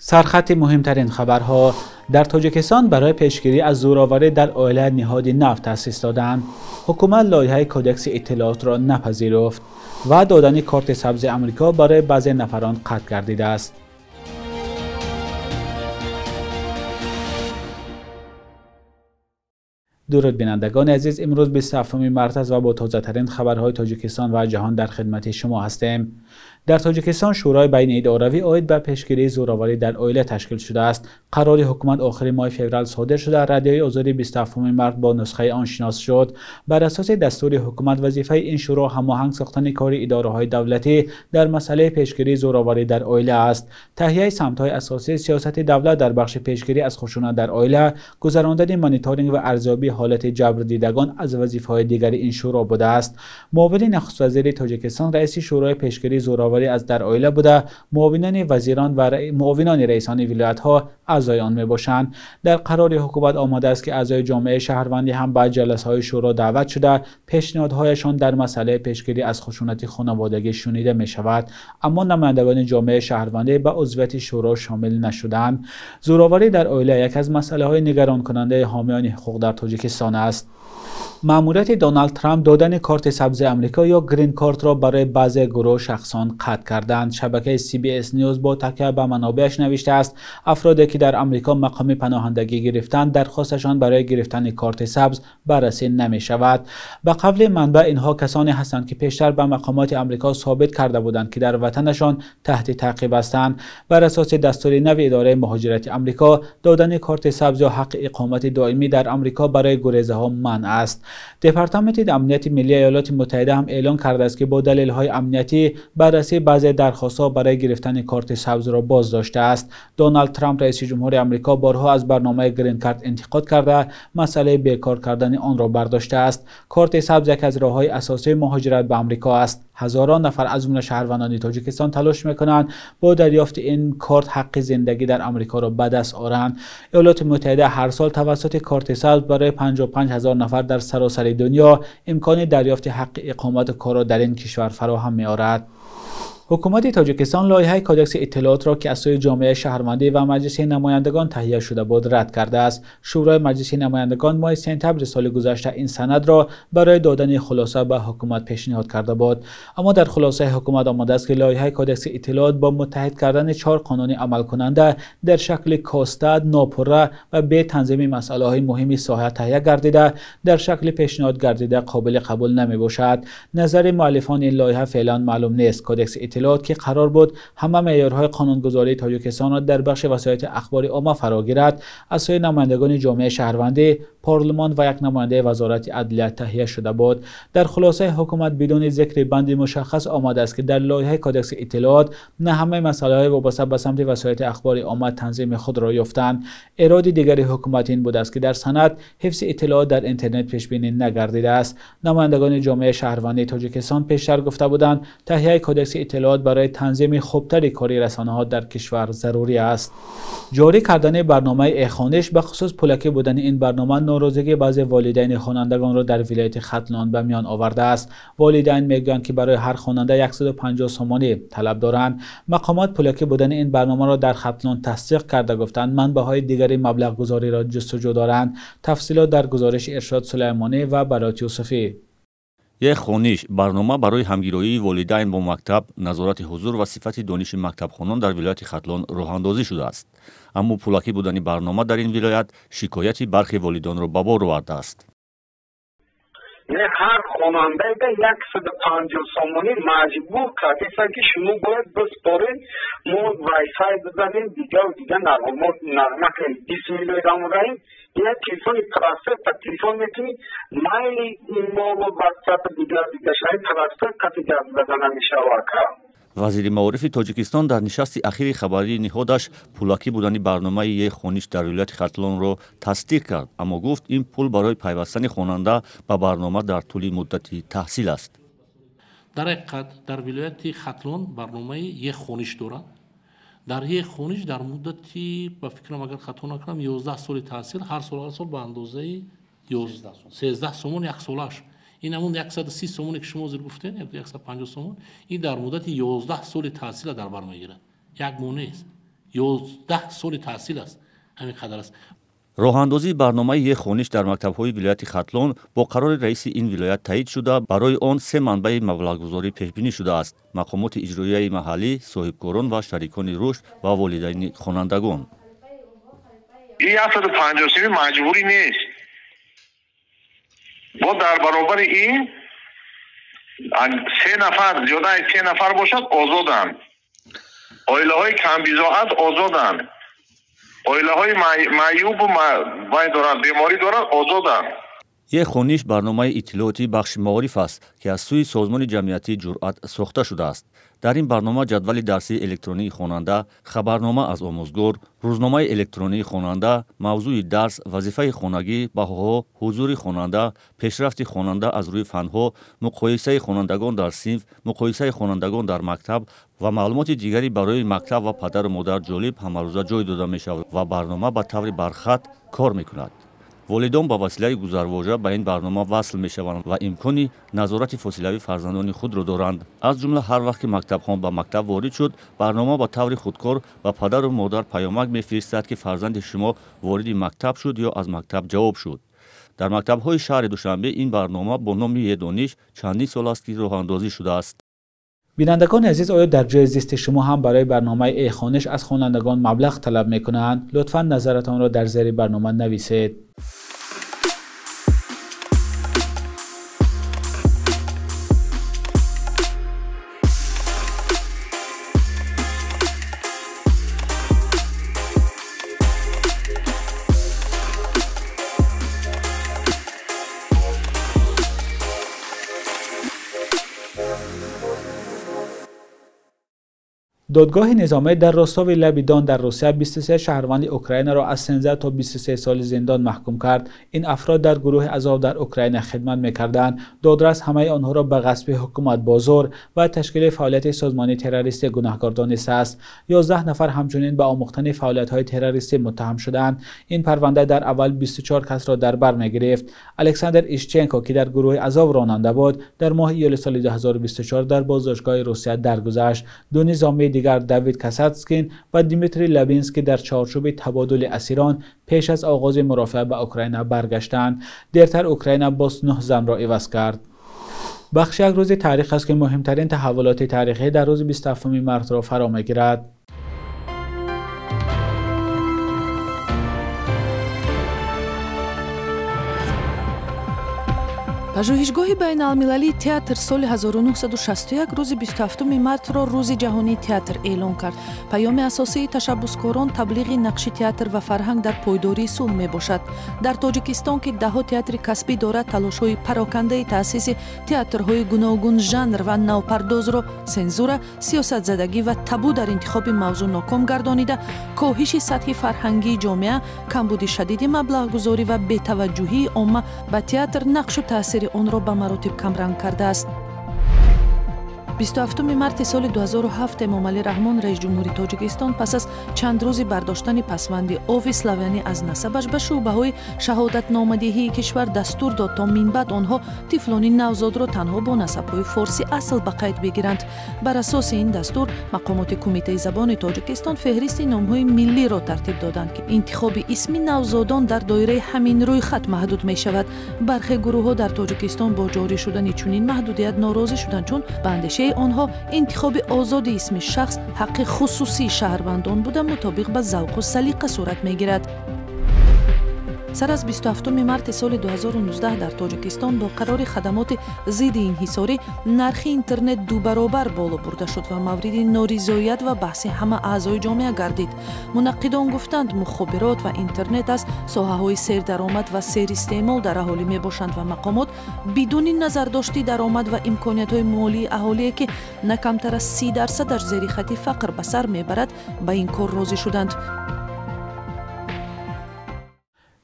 سرخط مهمترین خبرها: در تاجیکستان برای پیشگیری از زورآوری در عائله نهاد نفت تأسیس دادند. حکومت لایحه کدکس اطلاعات را نپذیرفت و دادن کارت سبز آمریکا برای بعضی نفران قطع گردیده است. درود بینندگان عزیز، امروز 27 مارس است و با تازه ترین خبرهای تاجیکستان و جهان در خدمت شما هستیم. در تاجیکستان شورای بین اداروی عاید به پیشگیری زورآوری در عائله تشکیل شده است. قرار حکومت آخر ماه فوریه صادر شده. رادیوی آزادی 27 مارس با نسخه آن شناس شد. بر اساس دستور حکومت وظیفه این شورا هماهنگ ساختن کار اداره‌های دولتی در مسئله پیشگیری زورآوری در عائله است. تهیه سمت‌های اساسی سیاست دولت در بخش پیشگیری از خشونت در عائله، گذراندن مانیتورینگ و ارزیابی حالت جبر دیدگان از وظیفه‌های دیگر این شورا بوده است. معاون نخست وزیر تاجیکستان رئیس شورای پیشگیری زورآوری از در عائله بوده. معاونان وزیران و معاونان رئیسان ولایت‌ها اعضای آن میباشند. در قرار حکومت آمده است که اعضای جامعه شهروندی هم به جلسه‌های شورا دعوت شده پیشنهادهایشان در مسئله پیشگیری از خشونت خانوادگی شنیده می شود، اما نمایندگان جامعه شهروندی به عضویت شورا شامل نشدند. زورآوری در عائله یک از مسائل‌های نگران کننده حامیان حقوق در تاجیکستان است. مأموریت دونالد ترامپ دادن کارت سبز آمریکا یا گرین کارت را برای بعضی گروه شخصان قطع کردند. شبکه CBS نیوز با تکیه به منابعش نوشته است افرادی که در آمریکا مقام پناهندگی گرفتند درخواستشان برای گرفتن کارت سبز بررسی نمی شود. به قول منبع اینها کسانی هستند که پیشتر به مقامات آمریکا ثابت کرده بودند که در وطنشان تحت تعقیب هستند. بر اساس دستور نو اداره مهاجرت آمریکا دادن کارت سبز یا حق اقامت دائمی در آمریکا برای گریزها منع است. دپارتمان امنیت ملی ایالات متحده هم اعلام کرده است که با دلایل امنیتی بررسی بعضی درخواست‌ها برای گرفتن کارت سبز را بازداشته است. دونالد ترامپ رئیس جمهور آمریکا بارها از برنامه گرین کارت انتقاد کرده مسئله بیکار کردن آن را برداشته است. کارت سبز یک از راه‌های اساسی مهاجرت به آمریکا است. هزاران نفر از جمله شهروندان تاجیکستان تلاش میکنند با دریافت این کارت حق زندگی در آمریکا را به دست آورند. ایالات متحده هر سال توسط کارت سبز برای 55,000 نفر در سراسر دنیا امکان دریافت حق اقامت و کار در این کشور فراهم می‌آورد. حکومت تاجیکستان لایحه کدکس اطلاعات را که از سوی جامعه شهروندی و مجلس نمایندگان تهیه شده بود رد کرده است. شورای مجلس نمایندگان ماه سپتامبر سال گذشته این سند را برای دادن خلاصه به حکومت پیشنهاد کرده بود، اما در خلاصه حکومت آمده است که لایحه کدکس اطلاعات با متحد کردن 4 قانون عمل کننده در شکل کاستد، ناپره و به تنظیم مسائل مهم ساحه تهیه گردیده در شکل پیشنهاد گردیده قابل قبول نمی باشد. نظر مؤلفان این لایحه فعلا معلوم نیست. کدکس اطلاعات که قرار بود همه معیارهای قانونگذاری تاجیکستان را در بخش وسایل اخباری عامه فرا گیرد، از سوی نمایندگان جامعه شهروندی، پارلمان و یک نماینده وزارت عدلیه تهیه شده بود. در خلاصه حکومت بدون ذکر بندی مشخص آمده است که در لایحه کدکس اطلاعات نه همه مسائل وابسته به سمت وسایل اخباری عامه تنظیم خود را یافتند. اراده دیگر حکومت این بود است که در سند حفظ اطلاعات در اینترنت پیش بینی نگردیده است. نمایندگان جامعه شهروندی تاجیکستان پیشتر گفته بودند تهیه کدکس اطلاعات برای تنظیم خوبتری کاری رسانه‌ها در کشور ضروری است. جاری کردن برنامه اخوانش به خصوص پولکی بودن این برنامه ناراضگی بعضی والدین خوانندگان را در ولایت ختلان به میان آورده است. والدین میگویند که برای هر خواننده 150 سومانی طلب دارند. مقامات پولکی بودن این برنامه را در ختلان تصدیق کرده گفتند منبع‌های دیگری مبلغ گذاری را جستجو دارند. تفصیلات در گزارش ارشاد سلیمانی و برات یوسفی. یک خونیش برنامه برای همگیری والدین با مکتب، نظارت حضور و صفت دانش مکتب خوانان در ولایت ختلان راه اندازی شده است. اما پولکی بودن برنامه در این ولایت شکایتی برخی والدین را به بار آورده است. نه هر خواننده به 150 سومانی مجبور کرده است که شما باید بسپارید، ما وایفای بزنیم دیگه نرمه کنیم 20 میلیون داریم. یک تلفن ترانسفر تا تلفن میتونید مایل ما و واتساپ دیگه شاید ترانسفر کسی جذب بزنه میشه واقعا. وزیر معارف تاجیکستان در نشست اخیر خبری نهادش پولکی بودن برنامه یک خونیش در ولایت ختلان را تصدیق کرد، اما گفت این پول برای پیوستن خواننده به برنامه در طول مدتی تحصیل است. در حقیقت در ولایت ختلان برنامه یک خونیش دارد. در یک خونیش در مدتی با فکرم اگر خطا نکنم 11 سال تحصیل، هر سال به اندازه 11 سال 13 سومون یک سالش. این همون 130 سومونی که شما زیر گفتین 150 سومون، این در مدت 11 سال تحصیل در بر میگیرد. یک ماه نیست. 11 سال تحصیل است، همین قدر است. роҳандозии барномаи як хониш дар мактабҳои вилояти хатлон бо қарори раиси ин вилоят таъид шуда, барои он се манбаи маблағгузорӣ пешбинӣ шудааст: мақомоти иҷроияи маҳаллӣ, соҳибкорон ва шарикони рушд ва волидайни хонандагон. ин 153 маҷбурӣ нест. бо дар баробари ин 3 нафар, зиёда аз 3 нафар бошад, озоданд. оилаҳои камбизоат озоданд. оилаҳои маъюбу беморӣ доранд озоданд. як хониш барномаи иттилоотии бахши маориф аст, ки аз сӯи Созмони ҷамъиятии ҷуръат сохта шудааст. дар ин барнома ҷадвали дарсии электронии хонанда, хабарнома аз омӯзгор, рӯзномаи электронии хонанда, мавзӯи дарс, вазифаи хонагӣ, баҳоҳо, ҳузури хонанда, пешрафти хонанда аз рӯи фанҳо, муқоисаи хонандагон дар синф, муқоисаи хонандагон дар мактаб ва маълумоти дигари барои мактаб ва падару модар ҷолиб ҳамарӯза ҷой дода мешавад ва барнома ба таври бархат кор мекунад. волидон ба василаи гузарвожа ба ин барнома васл мешаванд ва имкони назорати фосилавии фарзандони худро доранд. аз ҷумла ҳар вақт ки мактабхон ба мактаб ворид шуд, барнома ба таври худкор ба падару модар паёмак мефиристад, ки фарзанди шумо вориди мактаб шуд ё аз мактаб ҷавоб шуд. дар мактабҳои шаҳри Душанбе ин барнома бо номи Едониш чандин сол аст ки роҳандозӣ шудааст. بینندگان عزیز، آیا در جای زیست شما هم برای برنامه ای خوانش از خوانندگان مبلغ طلب میکنند؟ لطفاً نظرتان را در زیر برنامه نویسید. دادگاه نظامی در روستای لبیدان در روسیه 23 شهروند اوکراین را از 13 تا 23 سال زندان محکوم کرد. این افراد در گروه آزاد در اوکراین خدمت می‌کردند. دادرس همه آنها را به غصب حکومت بازار و تشکیل فعالیت سازمانی تروریستی گناهکار دانسته است. 11 نفر همچنین به آموختن فعالیت‌های تروریستی متهم شدند. این پرونده در اول 24 کس را در بر می‌گرفت. الکساندر ایشچنکو که در گروه آزاد راننده بود، در ماه ایول سال 2024 در بازداشتگاه روسیه درگذشت. دو نظامی دیگر دیوید کاساتسکین و دیمیتری لابینسکی در چارچوب تبادل اسیران پیش از آغاز مرافعه به اوکراین برگشتند. دیرتر اوکراین باز 9 زن را عوض کرد. بخش یک روز تاریخ است که مهمترین تحولات تاریخی در روز 27 مارس را فرا می‌گیرد. пажӯҳишгоҳи байналмилалии театр соли 1961 рӯзи 27 мартро рӯзи ҷаҳонии театр эълон кард. паёми асосии ташаббускорон таблиғи нақши театр ва фарҳанг дар пойдории сулҳ мебошад. дар тоҷикистон ки даҳо театри касбӣ дорад, талошҳои парокандаи таъсиси театрҳои гуногун жанр ва навпардозро сензура, сиёсатзадагӣ ва табу дар интихоби мавзӯъ ноком гардонида, коҳиши сатҳи фарҳангии ҷомеа, камбуди шадиди маблағгузорӣ ва бетаваҷҷӯҳии омма ба театр нақшу таъсири онро ба маротиб камранг кардааст. 27 марти соли 2007 эмомалӣ раҳмон раис ҷумҳури тоҷикистон пас аз чанд рӯзи бардоштани пасванди ови славянӣ аз насабаш ба шӯъбаҳои шаҳодатномадиҳии кишвар дастур дод, то минбаъд онҳо тифлони навзодро танҳо бо насабҳои форсӣ асл ба қайд бигиранд. бар асоси ин дастур мақомоти кумитаи забони тоҷикистон феҳристи номҳои миллиро тартиб доданд ки интихоби исми навзодон дар доираи ҳамин рӯйхат маҳдуд мешавад. бархе гурӯҳҳо дар тоҷикистон бо ҷорӣ шудани чунин маҳдудият норозӣ шуданд, чун ба андешаи онҳо интихоби озоди исми шахс ҳаққи хусусии шаҳрвандон буда мутобиқ ба завқу салиқа сурат мегирад. сар аз 27 марти соли 2019 дар тоҷикистон бо қарори хадамоти зидди инҳисорӣ нархи интернет дубаробар боло бурда шуд ва мавриди норизоят ва баҳси ҳама аъзои ҷомеа гардид. мунаққидон гуфтанд, мухобирот ва интернет аз соҳаҳои сердаромад ва серистеъмол дар аҳолӣ мебошанд ва мақомот бидуни назардошти даромад ва имкониятҳои молии аҳолие ки на камтар аз 30% зери хати фақр ба сар мебарад, ба ин кор розӣ шуданд.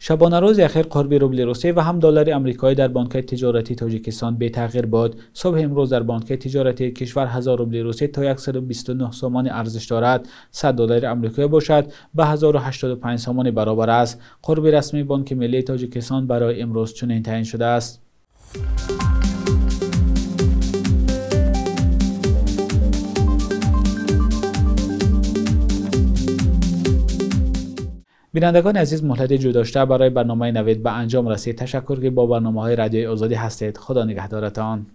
شبانه روز اخیر قرب روبل روسی و هم دلار آمریکایی در بانک‌های تجارتی تاجیکستان بی تغییر بود. صبح امروز در بانک‌های تجارتی کشور 1000 روبل روسی تا 129 سومان ارزش دارد. 100 دلار آمریکایی باشد به 1085 سومان برابر است. قرب رسمی بانک ملی تاجیکستان برای امروز چنین تعیین شده است. بینندگان عزیز، مهلت جوداشته برای برنامه نوید به انجام رسید. تشکر که با برنامه‌های رادیوی آزادی هستید. خدا نگهدارتان.